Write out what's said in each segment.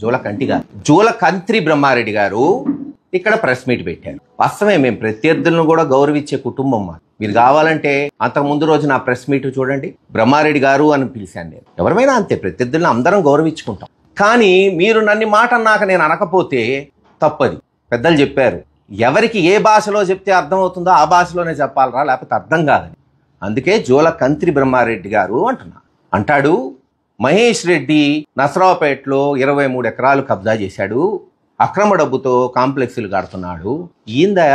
జూలకంత్రి బ్రహ్మారెడ్డి గారు ఇక్కడ press meet పెట్టారు. వాస్తవమే, మేము ప్రత్యర్థులను కూడా గౌరవించే కుటుంబం మాది. మీరు కావాలంటే అంతకు ముందు రోజు నా ప్రెస్ మీట్ చూడండి, బ్రహ్మారెడ్డి గారు అని పిలిచాను నేను. ఎవరైనా అంతే, ప్రత్యర్థులను అందరం గౌరవించుకుంటాం. కానీ మీరు నన్ను మాట అన్నాక నేను అనకపోతే తప్పది. పెద్దలు చెప్పారు, ఎవరికి ఏ భాషలో చెప్తే అర్థం అవుతుందో ఆ భాషలోనే చెప్పాలరా, లేకపోతే అర్థం కాదని. అందుకే జూలకంత్రి బ్రహ్మారెడ్డి గారు అంటాడు, మహేష్ రెడ్డి నసరావుపేటలో 23 ఎకరాలు కబ్జా చేశాడు, అక్రమ డబ్బుతో కాంప్లెక్స్లు కడుతున్నాడు. ఈందా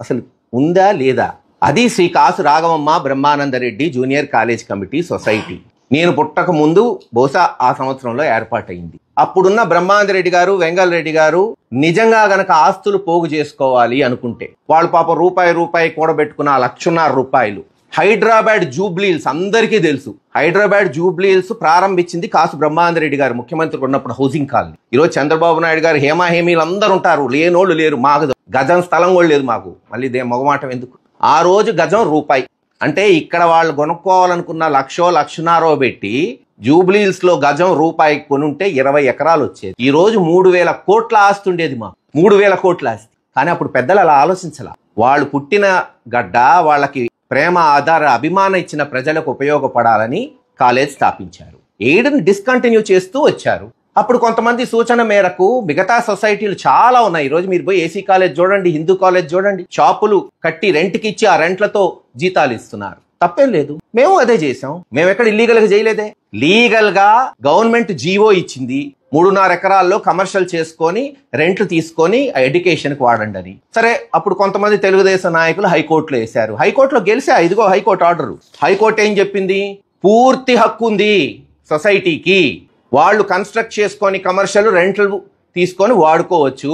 అసలు ఉందా లేదా? అది Shri Kasu Raghavamma Brahmananda Reddy junior college committee society. నేను పుట్టక ముందు బహుశా ఆ సంవత్సరంలో ఏర్పాటైంది. అప్పుడున్న బ్రహ్మానందరెడ్డి గారు, వెంగళరెడ్డి గారు నిజంగా గనక ఆస్తులు పోగు చేసుకోవాలి అనుకుంటే వాళ్ళు పాపం రూపాయి కూడబెట్టుకున్న ₹1,50,000. హైదరాబాద్ జూబ్లీహిల్స్ అందరికీ తెలుసు. హైదరాబాద్ జూబ్లీహిల్స్ ప్రారంభించింది కాసు బ్రహ్మానందరెడ్డి గారు ముఖ్యమంత్రి ఉన్నప్పుడు హౌసింగ్ కాలనీ. ఈరోజు చంద్రబాబు నాయుడు గారు, హేమీలు అందరూ ఉంటారు, లేనోళ్ళు లేరు. మాకు గజం స్థలం కూడా లేదు మాకు. మళ్ళీ మొగమాటం ఎందుకు? ఆ రోజు గజం రూపాయి అంటే ఇక్కడ వాళ్ళు కొనుక్కోవాలనుకున్న 1,00,000-1,50,000 పెట్టి జూబ్లీహిల్స్ లో గజం రూపాయి కొనుంటే 20 ఎకరాలు వచ్చేది. ఈ రోజు 3,000 కోట్ల ఆస్తి ఉండేది మాకు. 3,000 కోట్ల ఆస్తి. కానీ అప్పుడు పెద్దలు అలా ఆలోచించాల. వాళ్ళు పుట్టిన గడ్డ, వాళ్ళకి ప్రేమ, ఆధార, అభిమానం ఇచ్చిన ప్రజలకు ఉపయోగపడాలని కాలేజ్ స్థాపించారు. ఎయిడ్ని డిస్కంటిన్యూ చేస్తూ వచ్చారు. అప్పుడు కొంతమంది సూచన మేరకు మిగతా సొసైటీలు చాలా ఉన్నాయి. ఈరోజు మీరు పోయి ఏసీ కాలేజ్ చూడండి, హిందూ కాలేజ్ చూడండి, షాపులు కట్టి రెంట్కి ఇచ్చి ఆ రెంట్లతో జీతాలు ఇస్తున్నారు. తప్పేం లేదు, మేము అదే చేసాం. మేము ఎక్కడ ఇల్లీగల్ గా చేయలేదే. లీగల్ గా గవర్నమెంట్ జీవో ఇచ్చింది, 3.5 ఎకరాల్లో కమర్షియల్ చేసుకొని రెంట్లు తీసుకొని ఎడ్యుకేషన్ కి వాడండి అని. సరే, అప్పుడు కొంతమంది తెలుగుదేశం నాయకులు హైకోర్టులో వేశారు. హైకోర్టులో గెలిచా, ఇదిగో హైకోర్టు ఆర్డర్. హైకోర్టు ఏం చెప్పింది? పూర్తి హక్కు ఉంది సొసైటీకి, వాళ్ళు కన్స్ట్రక్ట్ చేసుకొని కమర్షియల్ రెంట్లు తీసుకొని వాడుకోవచ్చు.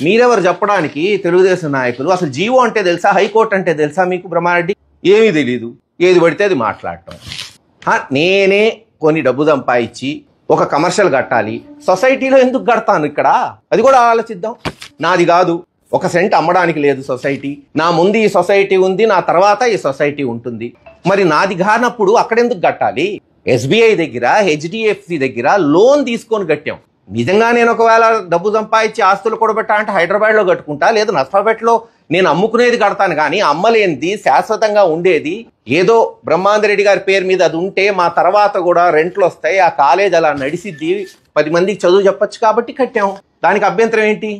మీరెవరు చెప్పడానికి తెలుగుదేశం నాయకులు? అసలు జీవో అంటే తెలుసా, హైకోర్టు అంటే తెలుసా మీకు? బ్రహ్మారెడ్డి ఏమీ తెలీదు, ఏది పడితే అది మాట్లాడటం. నేనే కొన్ని డబ్బు సంపాదించి ఒక కమర్షియల్ కట్టాలి, సొసైటీలో ఎందుకు కడతాను ఇక్కడ? అది కూడా ఆలోచిద్దాం. నాది కాదు, 1 సెంట్ అమ్మడానికి లేదు సొసైటీ. నా ముందు ఈ సొసైటీ ఉంది, నా తర్వాత ఈ సొసైటీ ఉంటుంది. మరి నాది కానప్పుడు అక్కడెందుకు కట్టాలి? SBI దగ్గర, HDFC దగ్గర లోన్ తీసుకొని కట్టాం. నిజంగా నేను ఒకవేళ డబ్బు సంపాదించి ఆస్తులు కూడబెట్టా అంటే హైదరాబాద్లో కట్టుకుంటా, లేదు నర్సాపేటలో నేను అమ్ముకునేది కడతాను. కానీ అమ్మలేనిది, శాశ్వతంగా ఉండేది ఏదో బ్రహ్మానందరెడ్డి గారి పేరు మీద అది ఉంటే మా తర్వాత కూడా రెంట్లు వస్తాయి, ఆ కాలేజ్ అలా నడిసిద్ది, 10 మందికి చదువు చెప్పొచ్చు కాబట్టి కట్టాం. దానికి అభ్యంతరం ఏంటి?